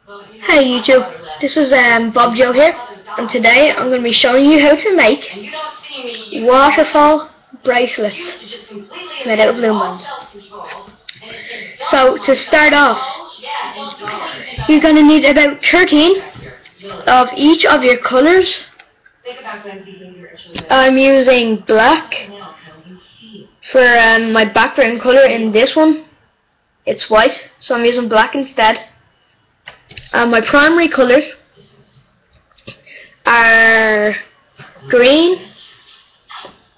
Hey YouTube, this is Bob Joe here, and today I'm going to be showing you how to make waterfall bracelets made out of loom bands. So to start off, you're going to need about 13 of each of your colours. I'm using black for my background colour. In this one it's white, so I'm using black instead. My primary colours are green,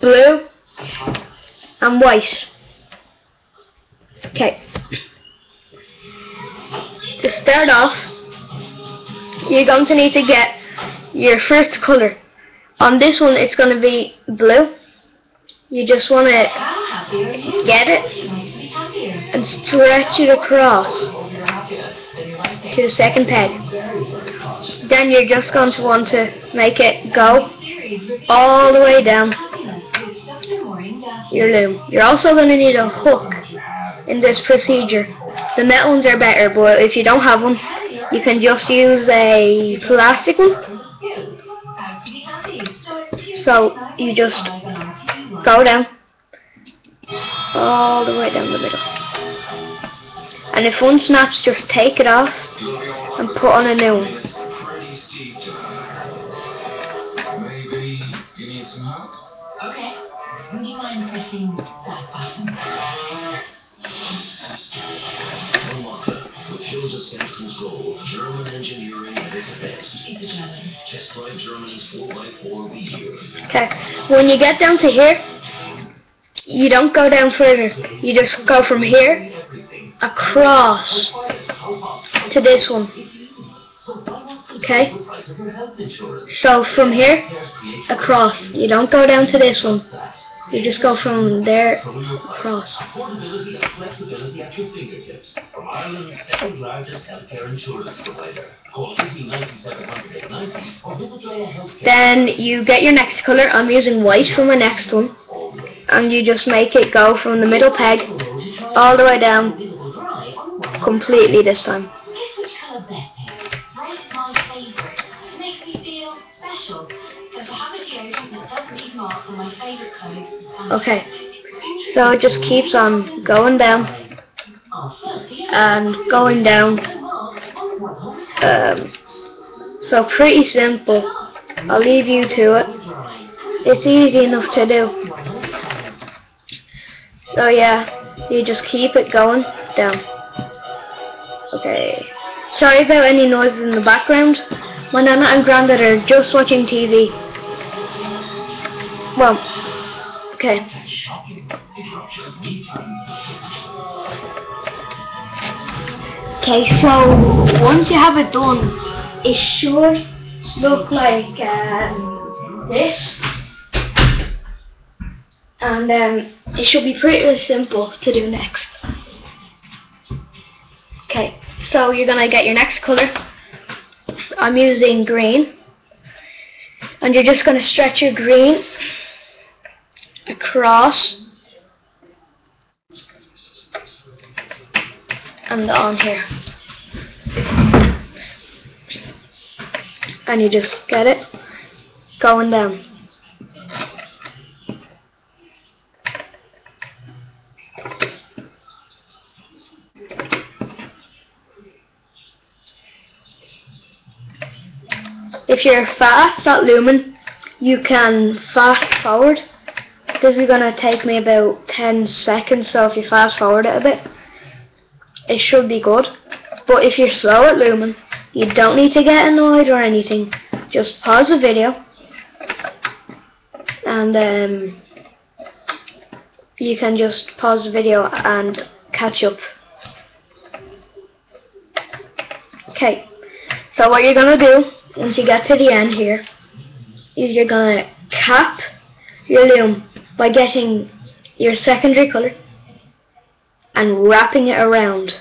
blue and white. Okay, to start off, you're going to need to get your first colour. On this one it's going to be blue. You just want to get it and stretch it across to the second peg. Then you're just going to want to make it go all the way down your loom. You're also going to need a hook in this procedure. The metal ones are better, but if you don't have one, you can just use a plastic one. So you just go down all the way down the middle. And if one snaps, just take it off and put on a new one. Maybe you need some help? Okay. Would you mind pressing that button? With Hilda Control, German engineering at its best. It's a German. Test drive German's 4x4 wheel. Okay. When you get down to here, you don't go down further. You just go from here across to this one. Okay, so from here across, you don't go down to this one, you just go from there across. Then you get your next colour. I'm using white for my next one, and you just make it go from the middle peg all the way down completely this time. Okay, so it just keeps on going down and going down. So pretty simple. I'll leave you to it. It's easy enough to do. So yeah, you just keep it going down. Okay, sorry about any noises in the background. My nana and granddad are just watching TV. Well, okay. Okay, so once you have it done, it should look like this. And it should be pretty simple to do next. Okay, so you're gonna get your next colour. I'm using green, and you're just gonna stretch your green across and on here, and you just get it going down. If you're fast at looming, you can fast forward. This is going to take me about 10 seconds, so if you fast forward it a bit, it should be good. But if you're slow at looming, you don't need to get annoyed or anything. Just pause the video and you can just pause the video and catch up. Okay, so what you're going to do once you get to the end here is you're going to cap your loom by getting your secondary colour and wrapping it around.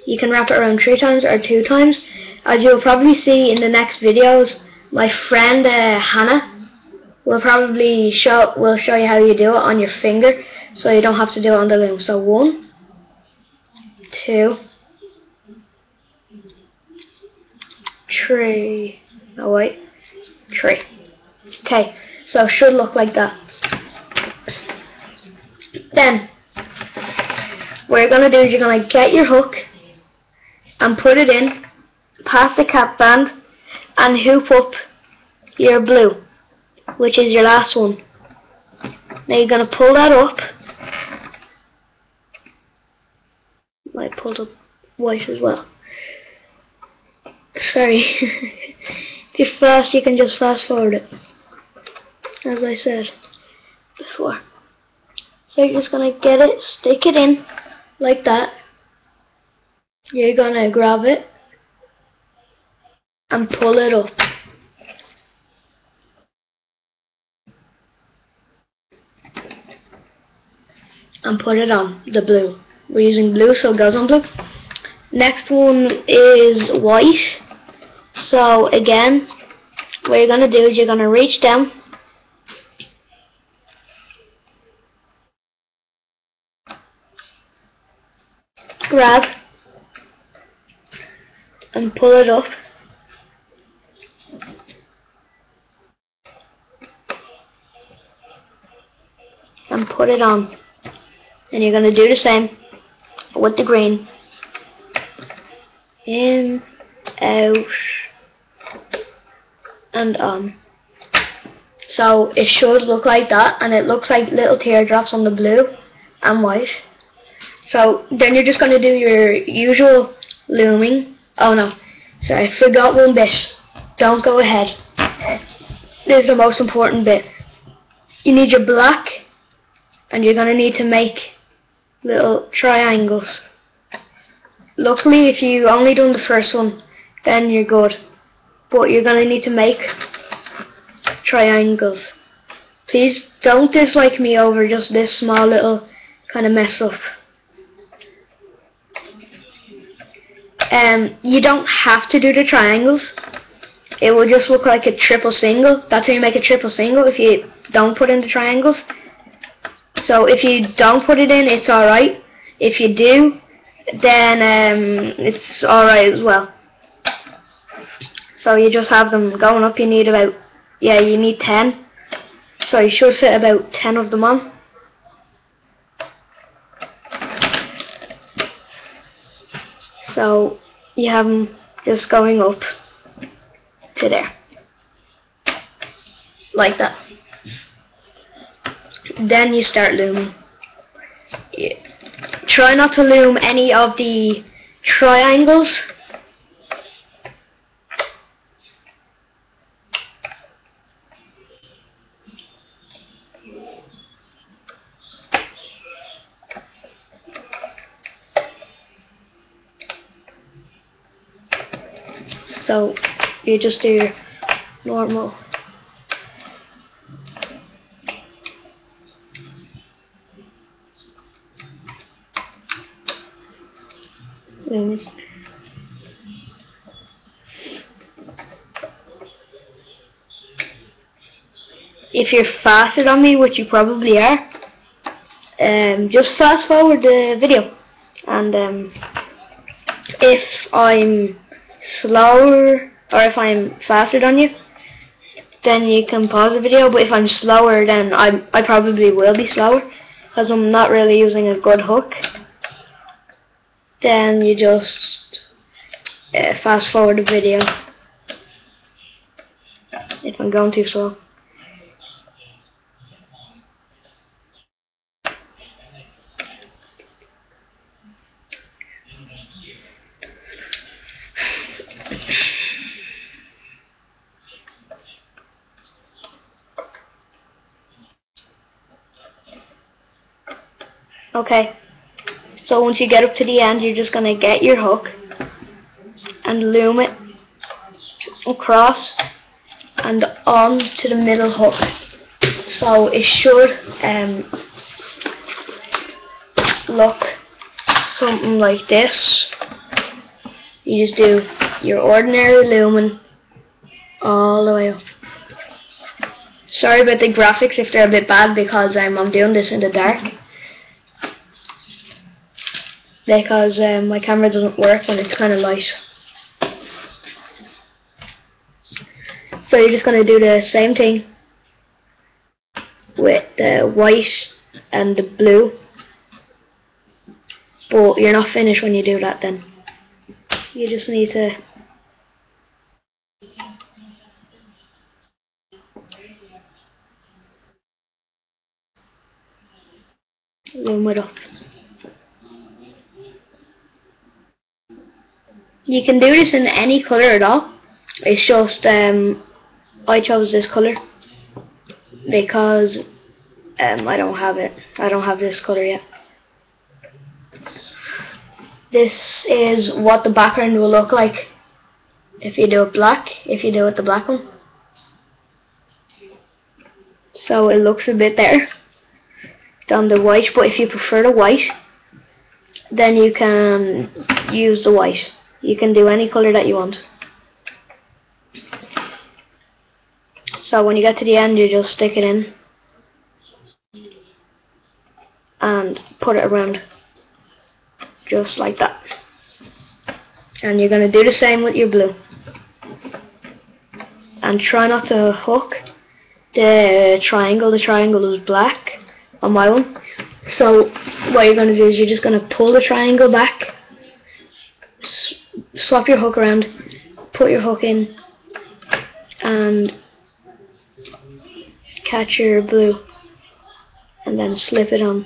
You can wrap it around 3 times or 2 times. As you'll probably see in the next videos, my friend Hannah will show you how you do it on your finger, so you don't have to do it on the loom. So 1, 2, 3. Oh wait, 3. Okay, so it should look like that. Then what you're gonna do is you're gonna get your hook and put it in past the cap band and hoop up your blue, which is your last one. Now you're gonna pull that up. I pulled up white as well. Sorry. If you're fast, you can just fast forward it, as I said before. So you're just gonna get it, stick it in like that. You're gonna grab it and pull it up. And put it on the blue. We're using blue, so it goes on blue. Next one is white. So again, what you're gonna do is you're gonna reach down, grab, and pull it up. And put it on. And you're gonna do the same with the green. In, out, and on. So it should look like that, and it looks like little teardrops on the blue and white. So then you're just gonna do your usual looming. Oh no, sorry, I forgot one bit. Don't go ahead. This is the most important bit. You need your black, and you're gonna need to make little triangles. Luckily, if you only done the first one, then you're good. But you're gonna need to make triangles. Please don't dislike me over just this small little kind of mess up. You don't have to do the triangles. It will just look like a triple single. That's how you make a triple single if you don't put in the triangles. So if you don't put it in, it's alright. If you do, then it's alright as well. So you just have them going up. You need about, you need 10. So you should fit about 10 of them on. So you have them just going up to there, like that. Then you start looming. Try not to loom any of the triangles. So you just do your normal loom. If you're faster than me, which you probably are, just fast forward the video, and if I'm slower or if I'm faster than you, then you can pause the video. But if I'm slower, then I probably will be slower because I'm not really using a good hook. Then you just fast forward the video if I'm going too slow. Okay, so once you get up to the end, you're just going to get your hook and loom it across and on to the middle hook. So it should look something like this. You just do your ordinary looming all the way up. Sorry about the graphics if they're a bit bad, because I'm doing this in the dark. Because my camera doesn't work when it's kind of light. So you're just going to do the same thing with the white and the blue, but you're not finished when you do that. Then you just need to loom it up. You can do this in any colour at all. It's just I chose this colour because I don't have it. I don't have this colour yet. This is what the background will look like if you do it black, if you do it the black one. So it looks a bit better than the white, but if you prefer the white, then you can use the white. You can do any colour that you want. So when you get to the end, you just stick it in and put it around just like that. And you're going to do the same with your blue. And try not to hook the triangle. The triangle is black on my one. So what you're going to do is you're just going to pull the triangle back, swap your hook around, put your hook in, and catch your blue, and then slip it on.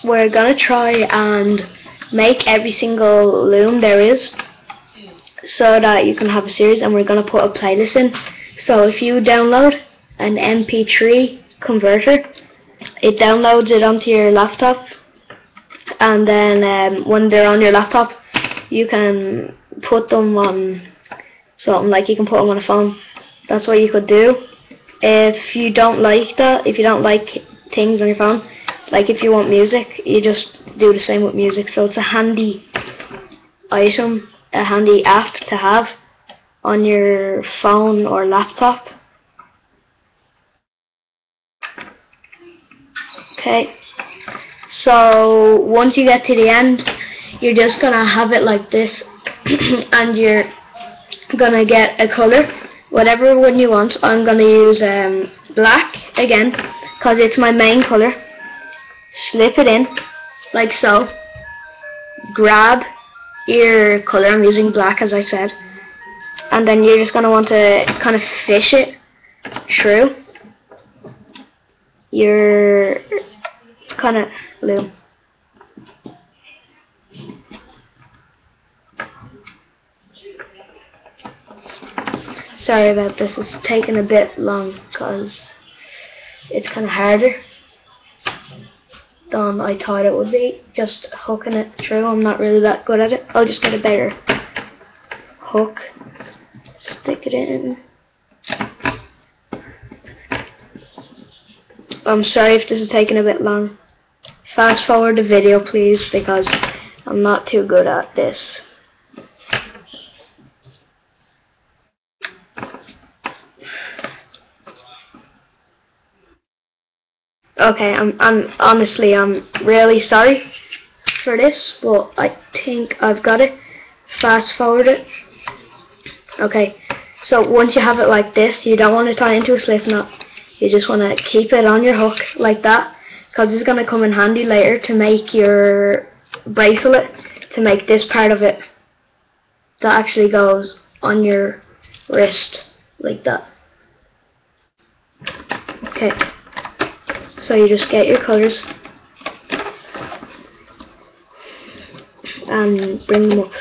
We're gonna try and make every single loom there is, so that you can have a series, and we're gonna put a playlist in. So if you download an MP3 converter, it downloads it onto your laptop, and then when they're on your laptop, you can put them on something, like you can put them on a phone. That's what you could do. If you don't like that, if you don't like things on your phone, like if you want music, you just do the same with music. So it's a handy item, a handy app to have on your phone or laptop. Okay, so once you get to the end, you're just gonna have it like this and you're gonna get a color, whatever one you want. I'm gonna use black again because it's my main color. Slip it in like so, grab your color, I'm using black as I said, and then you're just going to want to kind of fish it through your kind of loom. Sorry about this, it's taking a bit long because it's kind of harder than I thought it would be, just hooking it through. I'm not really that good at it. I'll just get a better hook, stick it in. I'm sorry if this is taking a bit long. Fast forward the video please, because I'm not too good at this. Okay, I'm honestly, I'm really sorry for this, but I think I've got it. Fast forward it. Okay, so once you have it like this, you don't want to tie into a slip knot. You just want to keep it on your hook like that, because it's going to come in handy later to make your bracelet, to make this part of it that actually goes on your wrist like that. Okay. So you just get your colours and bring them up.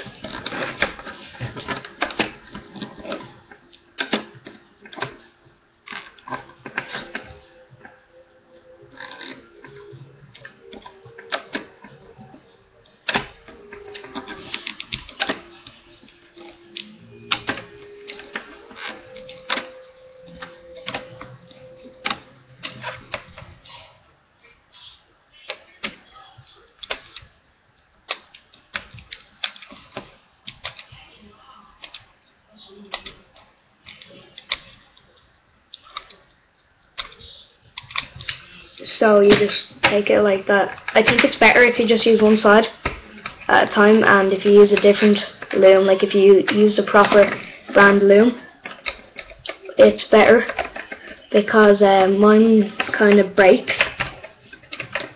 So you just take it like that. I think it's better if you just use one side at a time, and if you use a different loom, like if you use a proper brand loom, it's better, because mine kind of breaks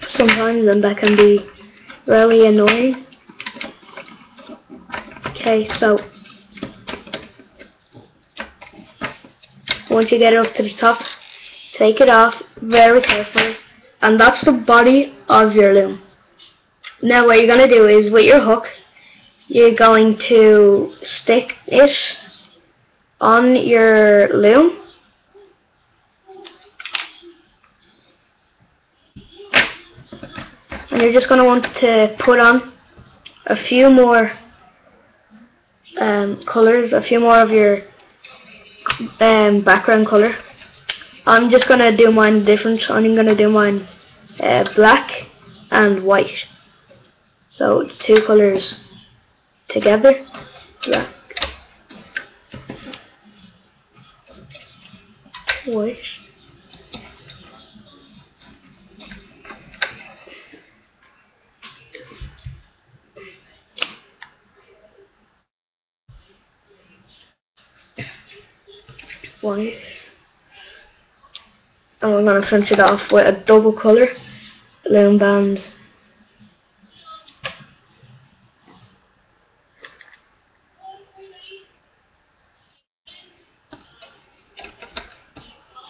sometimes and that can be really annoying. Okay, so once you get it up to the top, take it off very carefully, and that's the body of your loom. Now what you're going to do is, with your hook, you're going to stick it on your loom, and you're just going to want to put on a few more colours, a few more of your background colour. I'm just going to do mine different. I'm going to do mine black and white. So 2 colours together, black, white. White. And we're going to finish it off with a double colour loom band.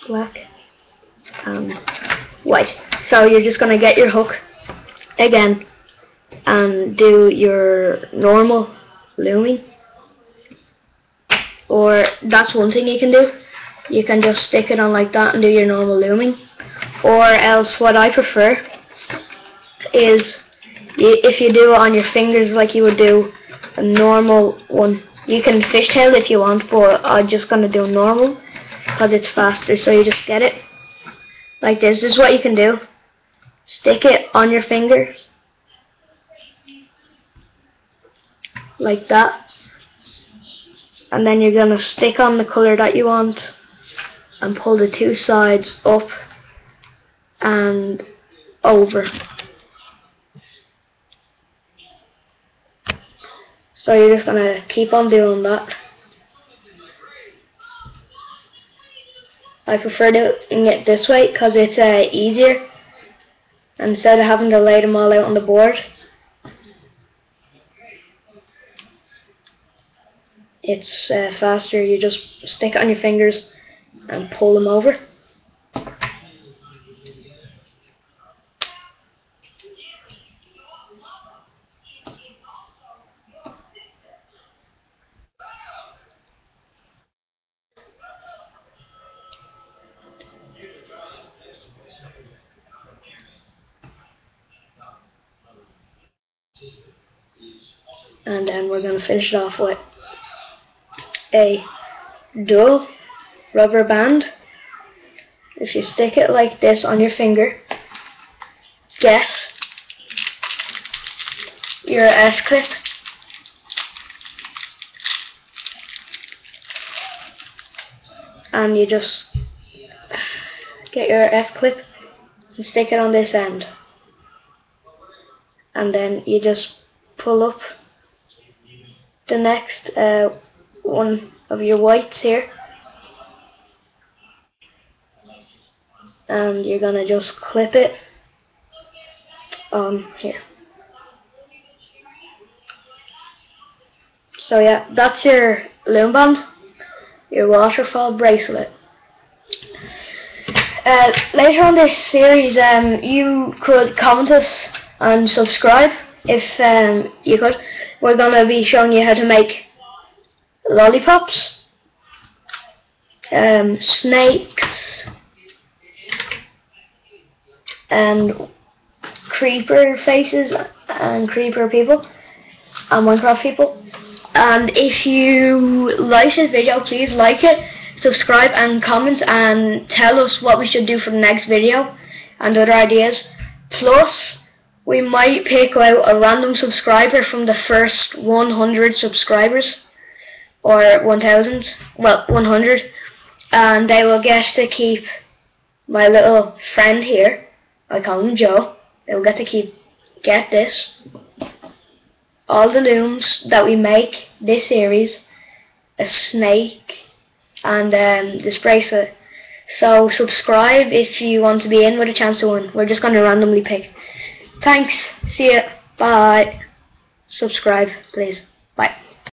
Black and white. So you're just going to get your hook again and do your normal looming, or that's one thing you can do. You can just stick it on like that and do your normal looming, or else what I prefer is if you do it on your fingers like you would do a normal one. You can fishtail if you want, but I'm just going to do normal because it's faster. So you just get it like this. This is what you can do. Stick it on your fingers like that, and then you're going to stick on the colour that you want and pull the 2 sides up and over. So you're just going to keep on doing that. I prefer doing it this way because it's easier, instead of having to lay them all out on the board. It's faster. You just stick it on your fingers and pull them over. And then we're going to finish it off with a dual rubber band. If you stick it like this on your finger, get your S-clip and you just get your S-clip and stick it on this end, and then you just pull up the next one of your whites here, and you're gonna just clip it on here. So yeah, that's your loom band, your waterfall bracelet. Later on this series, you could comment us and subscribe if you could. We're gonna be showing you how to make lollipops, snakes, and creeper faces and creeper people and Minecraft people. And if you like this video, please like it, subscribe and comment and tell us what we should do for the next video and other ideas. Plus, we might pick out a random subscriber from the first 100 subscribers or 1,000, well 100, and they will get to keep my little friend here. I call him Joe. They will get to get this, all the looms that we make this series, a snake, and this bracelet. So subscribe if you want to be in with a chance to win. We're just going to randomly pick. Thanks. See ya. Bye. Subscribe, please. Bye.